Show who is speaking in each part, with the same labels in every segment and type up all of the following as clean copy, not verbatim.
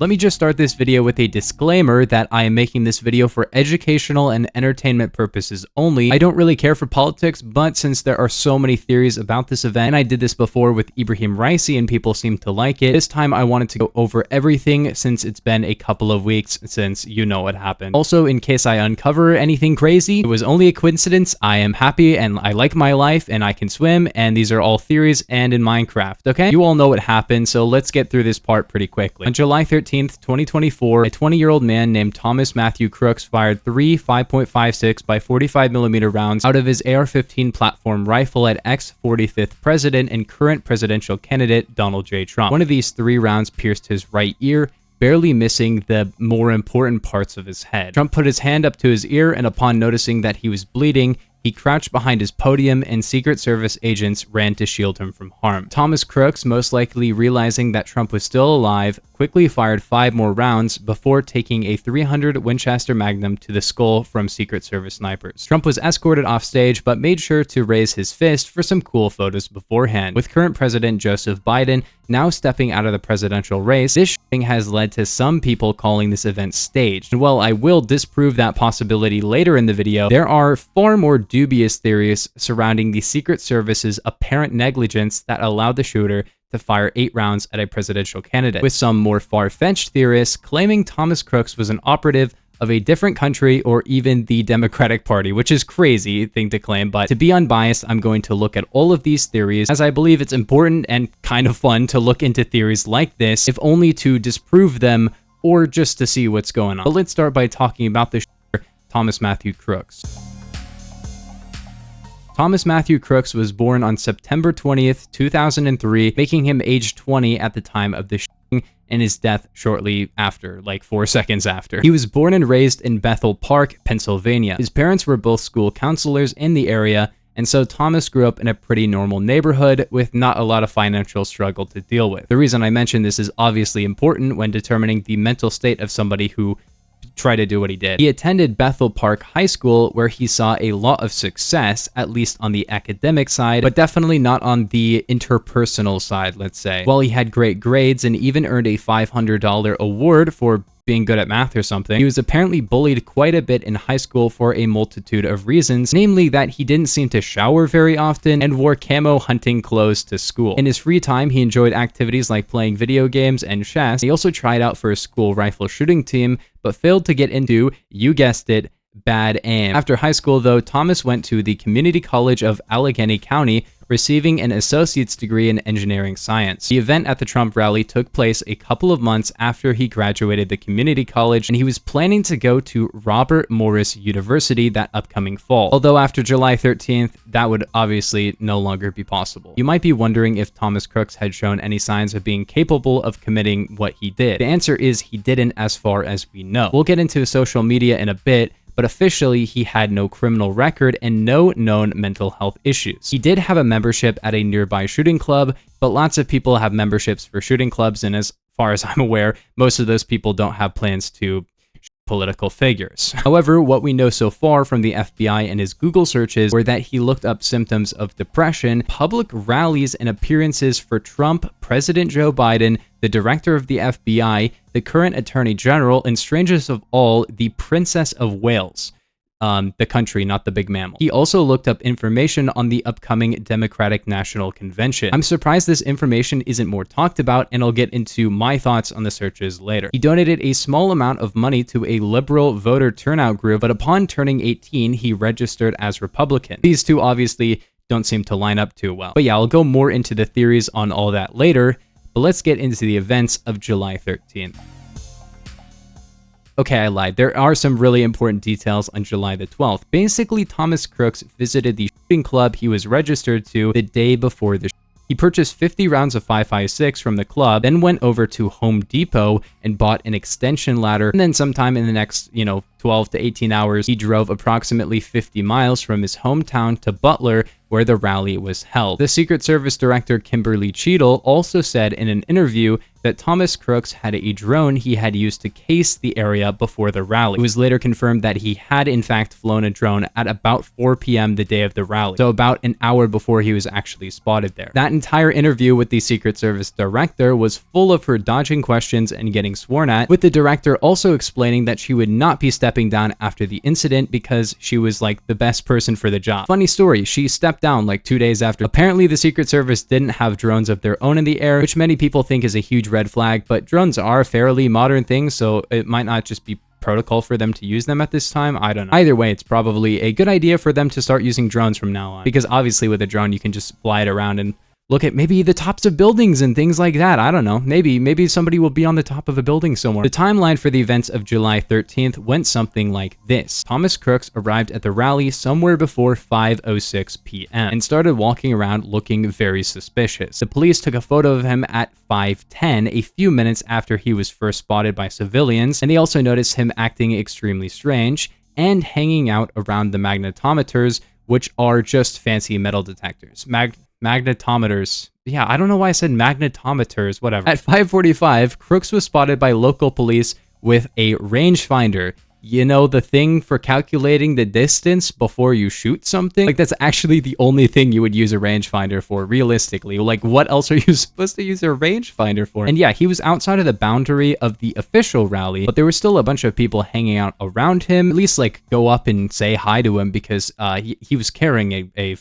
Speaker 1: Let me just start this video with a disclaimer that I am making this video for educational and entertainment purposes only. I don't really care for politics, but since there are so many theories about this event, and I did this before with Ibrahim Raisi and people seem to like it, this time I wanted to go over everything since it's been a couple of weeks since you know what happened. Also, in case I uncover anything crazy, it was only a coincidence. I am happy and I like my life and I can swim, and these are all theories and in Minecraft, okay? You all know what happened, so let's get through this part pretty quickly. On July 13th, 2024, a 20-year-old man named Thomas Matthew Crooks fired three 5.56 by 45mm rounds out of his AR-15 platform rifle at ex-45th president and current presidential candidate Donald J. Trump. One of these three rounds pierced his right ear, barely missing the more important parts of his head. Trump put his hand up to his ear, and upon noticing that he was bleeding, he crouched behind his podium, and Secret Service agents ran to shield him from harm. Thomas Crooks, most likely realizing that Trump was still alive, quickly fired 5 more rounds before taking a .300 Winchester Magnum to the skull from Secret Service snipers. Trump was escorted off stage, but made sure to raise his fist for some cool photos beforehand. With current President Joseph Biden now stepping out of the presidential race, this shooting has led to some people calling this event staged. And while I will disprove that possibility later in the video, there are far more dubious theories surrounding the Secret Service's apparent negligence that allowed the shooter to fire 8 rounds at a presidential candidate, with some more far-fetched theorists claiming Thomas Crooks was an operative of a different country or even the Democratic Party, which is crazy thing to claim, but to be unbiased, I'm going to look at all of these theories, as I believe it's important and kind of fun to look into theories like this, if only to disprove them or just to see what's going on. But let's start by talking about the shooter, Thomas Matthew Crooks. Thomas Matthew Crooks was born on September 20th, 2003, making him age 20 at the time of the shooting, and his death shortly after, like 4 seconds after. He was born and raised in Bethel Park, Pennsylvania. His parents were both school counselors in the area, and so Thomas grew up in a pretty normal neighborhood with not a lot of financial struggle to deal with. The reason I mention this is obviously important when determining the mental state of somebody who try to do what he did. He attended Bethel Park High School, where he saw a lot of success, at least on the academic side, but definitely not on the interpersonal side, let's say. While he had great grades and even earned a $500 award for being good at math or something, he was apparently bullied quite a bit in high school for a multitude of reasons, namely that he didn't seem to shower very often and wore camo hunting clothes to school. In his free time, he enjoyed activities like playing video games and chess. He also tried out for a school rifle shooting team, but failed to get into, you guessed it, bad aim. After high school, though, Thomas went to the Community College of Allegheny County, receiving an associate's degree in engineering science. The event at the Trump rally took place a couple of months after he graduated the community college, and he was planning to go to Robert Morris University that upcoming fall. Although after July 13th, that would obviously no longer be possible. You might be wondering if Thomas Crooks had shown any signs of being capable of committing what he did. The answer is he didn't, as far as we know. We'll get into social media in a bit, but officially he had no criminal record and no known mental health issues. He did have a membership at a nearby shooting club, but lots of people have memberships for shooting clubs, and as far as I'm aware, most of those people don't have plans to shoot political figures. However, what we know so far from the FBI and his Google searches were that he looked up symptoms of depression, public rallies and appearances for Trump, President Joe Biden, the director of the FBI, the current attorney general, and strangest of all, the Princess of Wales. The country, not the big mammal. He also looked up information on the upcoming Democratic National Convention. I'm surprised this information isn't more talked about, and I'll get into my thoughts on the searches later. He donated a small amount of money to a liberal voter turnout group, but upon turning 18, he registered as Republican. These two obviously don't seem to line up too well. But yeah, I'll go more into the theories on all that later, but let's get into the events of July 13th. Okay, I lied. There are some really important details on July the 12th. Basically, Thomas Crooks visited the shooting club he was registered to the day before the shooting. He purchased 50 rounds of 5.56 from the club, then went over to Home Depot and bought an extension ladder, and then sometime in the next, 12 to 18 hours, he drove approximately 50 miles from his hometown to Butler, where the rally was held. The Secret Service Director Kimberly Cheadle also said in an interview that Thomas Crooks had a drone he had used to case the area before the rally. It was later confirmed that he had in fact flown a drone at about 4 p.m. the day of the rally, so about an hour before he was actually spotted there. That entire interview with the Secret Service Director was full of her dodging questions and getting sworn at, with the director also explaining that she would not be stepping down after the incident because she was like the best person for the job. Funny story, she stepped down like 2 days after. Apparently the Secret Service didn't have drones of their own in the air, which many people think is a huge red flag, but drones are fairly modern things, so it might not just be protocol for them to use them at this time. I don't know. Either way, it's probably a good idea for them to start using drones from now on, because obviously with a drone you can just fly it around and look at maybe the tops of buildings and things like that. I don't know. Maybe somebody will be on the top of a building somewhere. The timeline for the events of July 13th went something like this. Thomas Crooks arrived at the rally somewhere before 5:06 p.m. and started walking around looking very suspicious. The police took a photo of him at 5:10, a few minutes after he was first spotted by civilians, and they also noticed him acting extremely strange and hanging out around the magnetometers, which are just fancy metal detectors. Magnetometers. Yeah, I don't know why I said magnetometers, whatever. At 5:45, Crooks was spotted by local police with a rangefinder. You know, the thing for calculating the distance before you shoot something? Like, that's actually the only thing you would use a rangefinder for, realistically. Like, what else are you supposed to use a rangefinder for? And yeah, he was outside of the boundary of the official rally, but there were still a bunch of people hanging out around him. At least, like, go up and say hi to him, because he was carrying a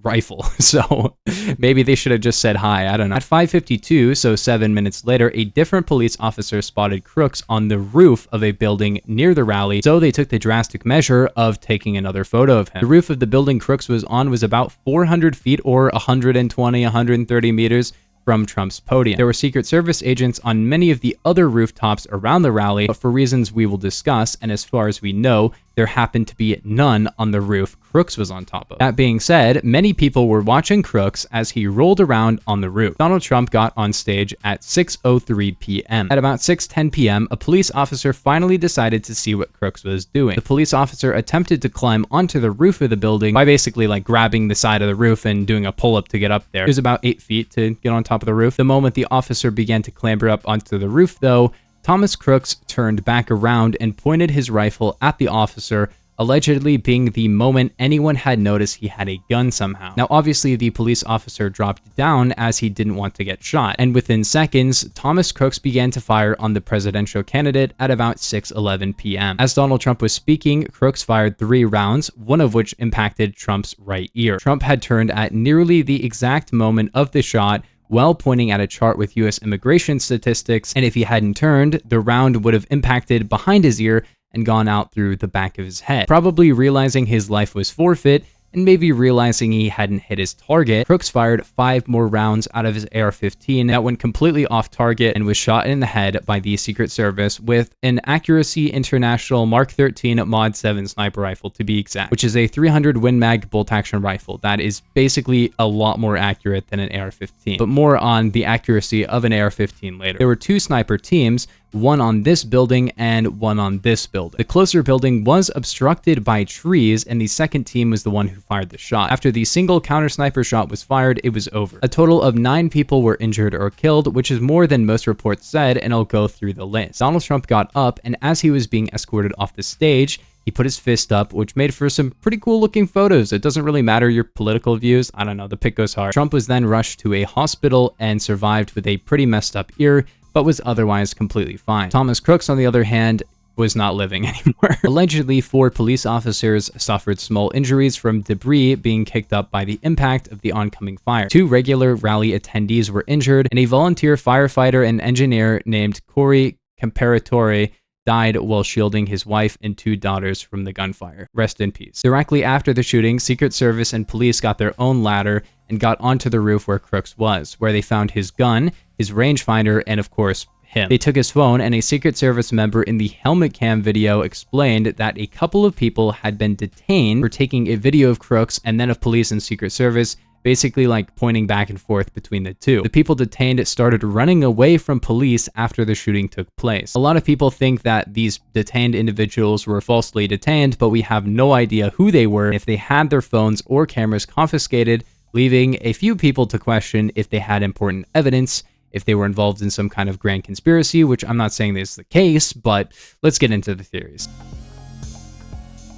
Speaker 1: rifle, so maybe they should have just said hi. I don't know. At 5:52, so 7 minutes later, a different police officer spotted Crooks on the roof of a building near the rally, so they took the drastic measure of taking another photo of him. The roof of the building Crooks was on was about 400 feet or 120, 130 meters from Trump's podium. There were Secret Service agents on many of the other rooftops around the rally, but for reasons we will discuss, and as far as we know, there happened to be none on the roof Crooks was on top of. That being said, many people were watching Crooks as he rolled around on the roof. Donald Trump got on stage at 6:03 p.m. At about 6:10 p.m., a police officer finally decided to see what Crooks was doing. The police officer attempted to climb onto the roof of the building by basically like grabbing the side of the roof and doing a pull-up to get up there. It was about 8 feet to get on top of the roof. The moment the officer began to clamber up onto the roof, though, Thomas Crooks turned back around and pointed his rifle at the officer, allegedly being the moment anyone had noticed he had a gun somehow. Now, obviously, the police officer dropped down as he didn't want to get shot, and within seconds, Thomas Crooks began to fire on the presidential candidate at about 6:11 p.m. As Donald Trump was speaking, Crooks fired 3 rounds, one of which impacted Trump's right ear. Trump had turned at nearly the exact moment of the shot, while pointing at a chart with U.S. immigration statistics, and if he hadn't turned, the round would have impacted behind his ear and gone out through the back of his head. Probably realizing his life was forfeit, and maybe realizing he hadn't hit his target, Crooks fired 5 more rounds out of his AR-15 that went completely off target and was shot in the head by the Secret Service with an Accuracy International Mark 13 Mod 7 sniper rifle, to be exact, which is a 300 Win Mag bolt-action rifle that is basically a lot more accurate than an AR-15, but more on the accuracy of an AR-15 later. There were 2 sniper teams, one on this building and one on this building. The closer building was obstructed by trees, and the second team was the one who fired the shot. After the single counter sniper shot was fired, it was over. A total of 9 people were injured or killed, which is more than most reports said, and I'll go through the list. Donald Trump got up, and as he was being escorted off the stage, he put his fist up, which made for some pretty cool looking photos. It doesn't really matter your political views. I don't know, the pick goes hard. Trump was then rushed to a hospital and survived with a pretty messed up ear, but was otherwise completely fine. Thomas Crooks, on the other hand, was not living anymore. Allegedly, 4 police officers suffered small injuries from debris being kicked up by the impact of the oncoming fire. 2 regular rally attendees were injured, and a volunteer firefighter and engineer named Corey Comparatore died while shielding his wife and 2 daughters from the gunfire. Rest in peace. Directly after the shooting, Secret Service and police got their own ladder and got onto the roof where Crooks was, where they found his gun, his rangefinder, and of course, him. They took his phone, and a Secret Service member in the helmet cam video explained that a couple of people had been detained for taking a video of Crooks and then of police and Secret Service basically like pointing back and forth between the two. The people detained started running away from police after the shooting took place. A lot of people think that these detained individuals were falsely detained, but we have no idea who they were, if they had their phones or cameras confiscated, leaving a few people to question if they had important evidence, if they were involved in some kind of grand conspiracy, which I'm not saying this is the case, but let's get into the theories.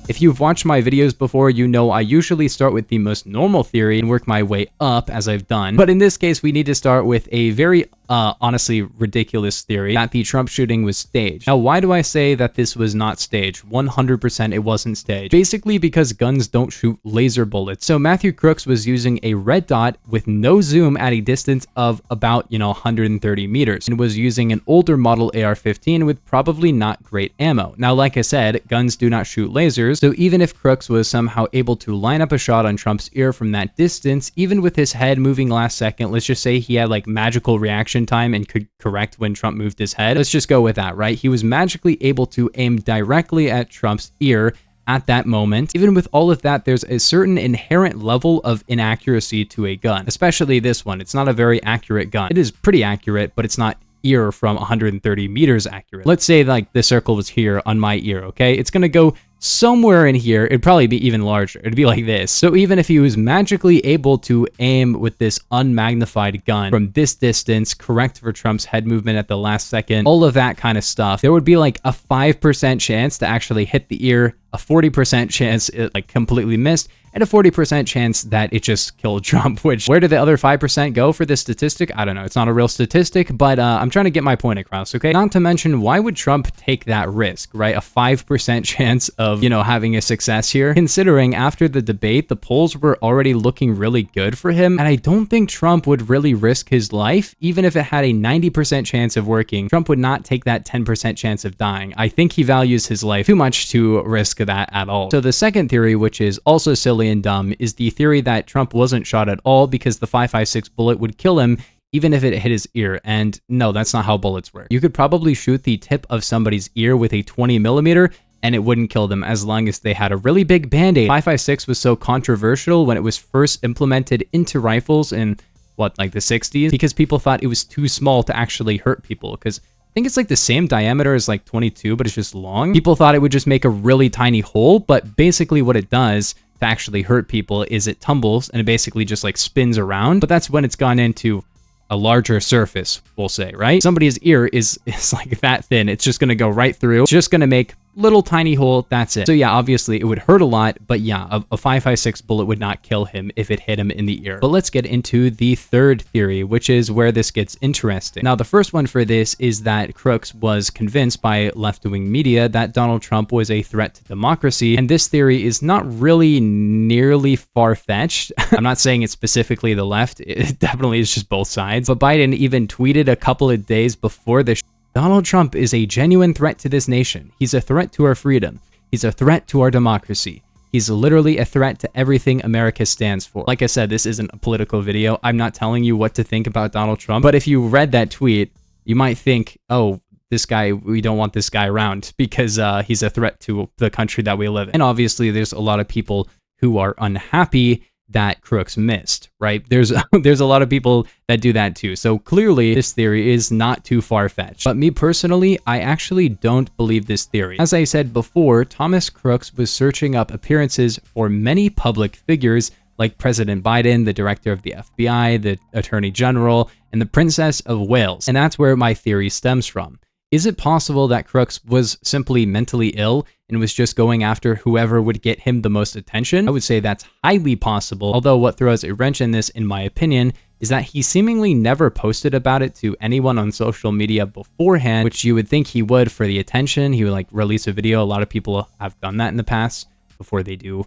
Speaker 1: If you've watched my videos before, you know I usually start with the most normal theory and work my way up as I've done. But in this case, we need to start with a very honestly ridiculous theory that the Trump shooting was staged. Now, why do I say that this was not staged? 100% it wasn't staged. Basically because guns don't shoot laser bullets. So Matthew Crooks was using a red dot with no zoom at a distance of about, 130 meters and was using an older model AR-15 with probably not great ammo. Now, like I said, guns do not shoot lasers. So even if Crooks was somehow able to line up a shot on Trump's ear from that distance, even with his head moving last second, let's just say he had like magical reaction time and could correct when Trump moved his head. Let's just go with that, right? He was magically able to aim directly at Trump's ear at that moment. Even with all of that, there's a certain inherent level of inaccuracy to a gun, especially this one. It's not a very accurate gun. It is pretty accurate, but it's not ear from 130 meters accurate. Let's say like the circle was here on my ear, okay? It's gonna go somewhere in here. It'd probably be even larger. It'd be like this. So even if he was magically able to aim with this unmagnified gun from this distance, correct for Trump's head movement at the last second, all of that kind of stuff, there would be like a 5% chance to actually hit the ear, a 40% chance it like completely missed, and a 40% chance that it just killed Trump, which where did the other 5% go for this statistic? I don't know. It's not a real statistic, but I'm trying to get my point across, okay? Not to mention, why would Trump take that risk, right? A 5% chance of, having a success here, considering after the debate, the polls were already looking really good for him. And I don't think Trump would really risk his life, even if it had a 90% chance of working. Trump would not take that 10% chance of dying. I think he values his life too much to risk that at all. So the second theory, which is also silly and dumb, is the theory that Trump wasn't shot at all because the 5.56 bullet would kill him even if it hit his ear. And no, that's not how bullets work. You could probably shoot the tip of somebody's ear with a 20mm and it wouldn't kill them as long as they had a really big band-aid. 5.56 was so controversial when it was first implemented into rifles in like the 60s, because people thought it was too small to actually hurt people, because I think it's like the same diameter as like 22, but it's just long. People thought it would just make a really tiny hole, but basically what it does to actually hurt people is it tumbles and it basically just like spins around. But that's when it's gone into a larger surface, we'll say, right? Somebody's ear is like that thin. It's just gonna go right through. It's just gonna make little tiny hole, that's it. So yeah, obviously it would hurt a lot, but yeah, a 5.56 bullet would not kill him if it hit him in the ear. But let's get into the third theory, which is where this gets interesting. Now, the first one for this is that Crooks was convinced by left-wing media that Donald Trump was a threat to democracy, and this theory is not really nearly far-fetched. I'm not saying it's specifically the left, it definitely is just both sides, but Biden even tweeted a couple of days before the Donald Trump is a genuine threat to this nation. He's a threat to our freedom. He's a threat to our democracy. He's literally a threat to everything America stands for. Like I said, this isn't a political video. I'm not telling you what to think about Donald Trump. But if you read that tweet, you might think, oh, this guy, we don't want this guy around because he's a threat to the country that we live in. And obviously, there's a lot of people who are unhappy that Crooks missed, right? There's a lot of people that do that too. So clearly this theory is not too far-fetched. But me personally, I actually don't believe this theory. As I said before, Thomas Crooks was searching up appearances for many public figures like President Biden, the director of the FBI, the Attorney General, and the Princess of Wales. And that's where my theory stems from. Is it possible that Crooks was simply mentally ill and was just going after whoever would get him the most attention? I would say that's highly possible, although what throws a wrench in this, in my opinion, is that he seemingly never posted about it to anyone on social media beforehand, which you would think he would for the attention. He would like release a video. A lot of people have done that in the past before they do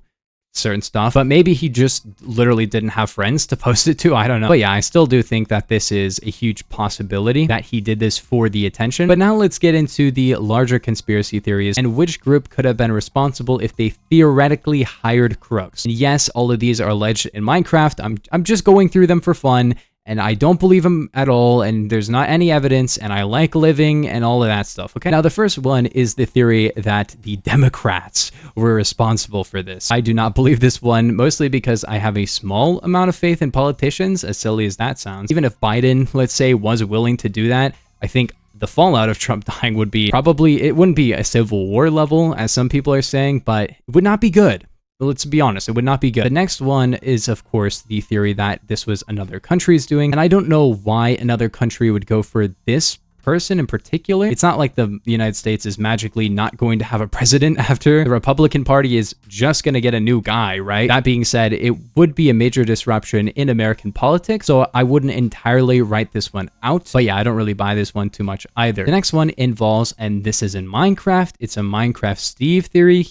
Speaker 1: certain stuff, but maybe he just literally didn't have friends to post it to. I don't know. But yeah, I still do think that this is a huge possibility that he did this for the attention. But now let's get into the larger conspiracy theories and which group could have been responsible if they theoretically hired Crooks. And yes, all of these are alleged in Minecraft. I'm just going through them for fun. and I don't believe him at all, and there's not any evidence, and I like living and all of that stuff, okay? Now, the first one is the theory that the Democrats were responsible for this. I do not believe this one, mostly because I have a small amount of faith in politicians, as silly as that sounds. Even if Biden, let's say, was willing to do that, I think the fallout of Trump dying would be probably, it wouldn't be a civil war level, as some people are saying, but it would not be good. Let's be honest, it would not be good. The next one is, of course, the theory that this was another country's doing, and I don't know why another country would go for this person in particular. It's not like the United States is magically not going to have a president after. The Republican Party is just going to get a new guy, right? That being said, it would be a major disruption in American politics, so I wouldn't entirely write this one out. But yeah, I don't really buy this one too much either. The next one involves, and this is in Minecraft, it's a Minecraft Steve theory.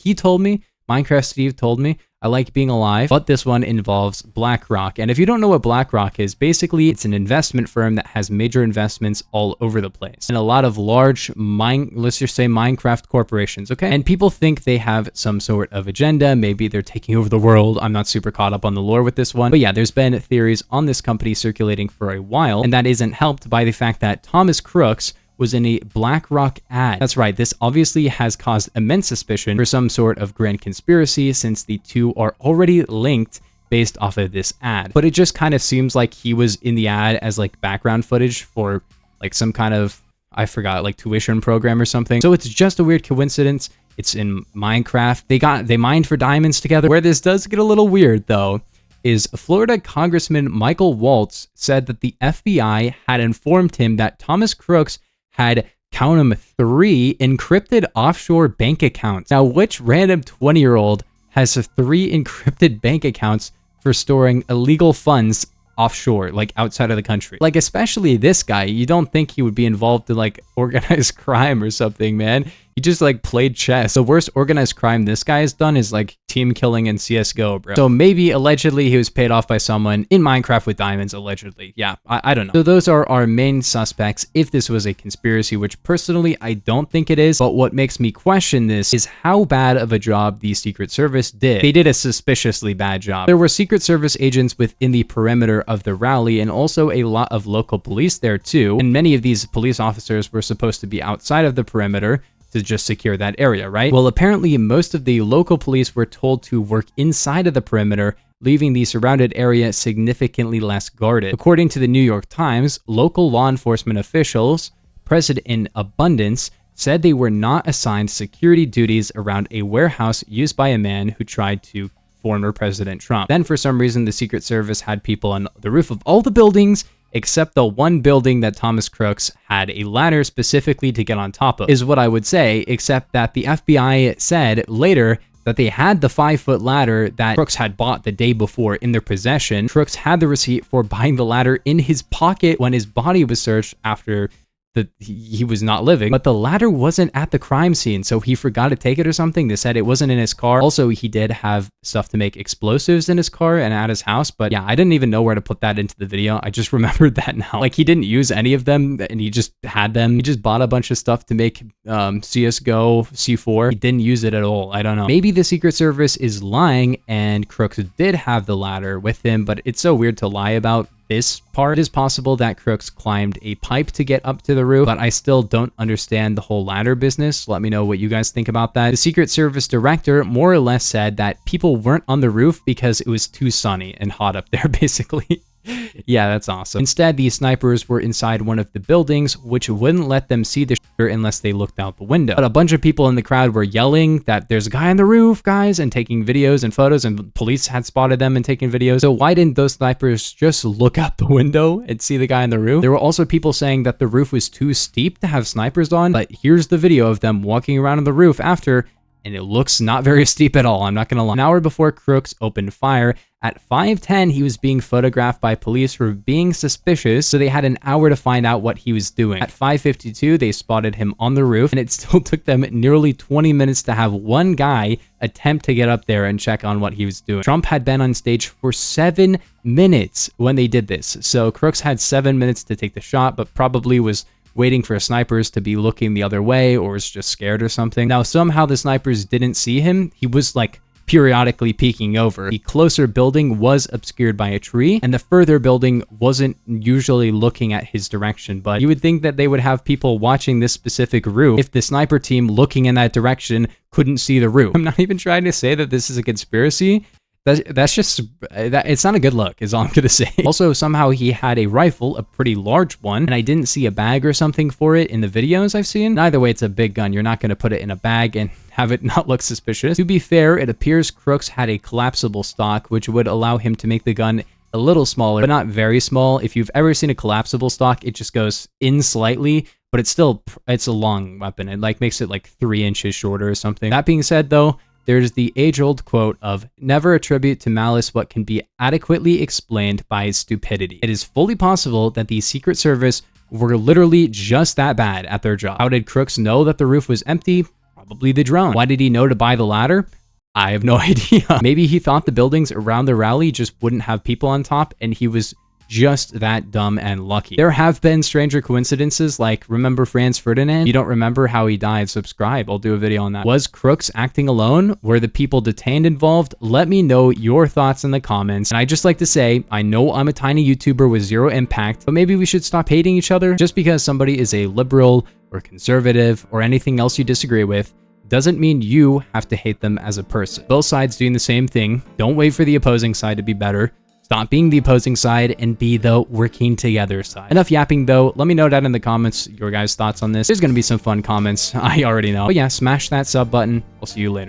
Speaker 1: Minecraft Steve told me, I like being alive, but this one involves BlackRock. And if you don't know what BlackRock is, basically it's an investment firm that has major investments all over the place. And a lot of large, let's just say Minecraft corporations, okay? And people think they have some sort of agenda. Maybe they're taking over the world. I'm not super caught up on the lore with this one. But yeah, there's been theories on this company circulating for a while, and that isn't helped by the fact that Thomas Crooks was in a BlackRock ad. That's right, this obviously has caused immense suspicion for some sort of grand conspiracy, since the two are already linked based off of this ad. But it just kind of seems like he was in the ad as like background footage for like some kind of, I forgot, like tuition program or something. So it's just a weird coincidence. It's in Minecraft. They mined for diamonds together. Where this does get a little weird though is Florida Congressman Michael Waltz said that the FBI had informed him that Thomas Crooks had, count them, 3 encrypted offshore bank accounts. Now, which random 20-year-old has 3 encrypted bank accounts for storing illegal funds offshore, like outside of the country? Like, especially this guy, you don't think he would be involved in like organized crime or something, man. He just like played chess. The worst organized crime this guy has done is like team killing in CSGO, bro. So maybe allegedly he was paid off by someone in Minecraft with diamonds, allegedly. Yeah, I don't know. So those are our main suspects if this was a conspiracy, which personally I don't think it is. But what makes me question this is how bad of a job the Secret Service did. They did a suspiciously bad job. There were Secret Service agents within the perimeter of the rally, and also a lot of local police there too. And many of these police officers were supposed to be outside of the perimeter to just secure that area, right? Well, apparently most of the local police were told to work inside of the perimeter, leaving the surrounded area significantly less guarded. According to the New York Times, local law enforcement officials, present in abundance, said they were not assigned security duties around a warehouse used by a man who tried to former President Trump. Then for some reason, the Secret Service had people on the roof of all the buildings except the one building that Thomas Crooks had a ladder specifically to get on top of, is what I would say, except that the FBI said later that they had the 5-foot ladder that Crooks had bought the day before in their possession. Crooks had the receipt for buying the ladder in his pocket when his body was searched after he was not living, but the ladder wasn't at the crime scene, so he forgot to take it or something. They said it wasn't in his car. Also, he did have stuff to make explosives in his car and at his house, but yeah, I didn't even know where to put that into the video. I just remembered that now. Like, he didn't use any of them, and he just had them. He just bought a bunch of stuff to make CSGO C4. He didn't use it at all. I don't know. Maybe the Secret Service is lying, and Crooks did have the ladder with him, but it's so weird to lie about this part. It is possible that Crooks climbed a pipe to get up to the roof, but I still don't understand the whole ladder business. Let me know what you guys think about that. The Secret Service director more or less said that people weren't on the roof because it was too sunny and hot up there, basically. Yeah, that's awesome. Instead, the snipers were inside one of the buildings, which wouldn't let them see the shooter unless they looked out the window. But a bunch of people in the crowd were yelling that there's a guy on the roof, guys, and taking videos and photos, and police had spotted them and taken videos. So why didn't those snipers just look out the window and see the guy on the roof? There were also people saying that the roof was too steep to have snipers on, but here's the video of them walking around on the roof after, and it looks not very steep at all, I'm not gonna lie. An hour before Crooks opened fire, at 5:10, he was being photographed by police for being suspicious, so they had an hour to find out what he was doing. At 5:52, they spotted him on the roof, and it still took them nearly 20 minutes to have one guy attempt to get up there and check on what he was doing. Trump had been on stage for 7 minutes when they did this, so Crooks had 7 minutes to take the shot, but probably was waiting for snipers to be looking the other way or was just scared or something. Now, somehow the snipers didn't see him. He was like periodically peeking over. The closer building was obscured by a tree, and the further building wasn't usually looking at his direction, but you would think that they would have people watching this specific roof if the sniper team looking in that direction couldn't see the roof. I'm not even trying to say that this is a conspiracy. That's just, it's not a good look, is all I'm gonna say. Also, somehow he had a rifle, a pretty large one, and I didn't see a bag or something for it in the videos I've seen. Either way, it's a big gun. You're not gonna put it in a bag and have it not look suspicious. To be fair, it appears Crooks had a collapsible stock, which would allow him to make the gun a little smaller, but not very small. If you've ever seen a collapsible stock, it just goes in slightly, but it's a long weapon. It like makes it like 3 inches shorter or something. That being said though, there's the age-old quote of, "Never attribute to malice what can be adequately explained by stupidity." It is fully possible that the Secret Service were literally just that bad at their job. How did Crooks know that the roof was empty? Probably the drone. Why did he know to buy the ladder? I have no idea. Maybe he thought the buildings around the rally just wouldn't have people on top, and he was just that dumb and lucky. There have been stranger coincidences, like remember Franz Ferdinand? If you don't remember how he died, subscribe. I'll do a video on that. Was Crooks acting alone? Were the people detained involved? Let me know your thoughts in the comments. And I just like to say, I know I'm a tiny YouTuber with zero impact, but maybe we should stop hating each other. Just because somebody is a liberal or conservative or anything else you disagree with doesn't mean you have to hate them as a person. Both sides doing the same thing. Don't wait for the opposing side to be better. Stop being the opposing side and be the working together side. Enough yapping though. Let me know down in the comments your guys' thoughts on this. There's gonna be some fun comments. I already know. But yeah, smash that sub button. I'll see you later.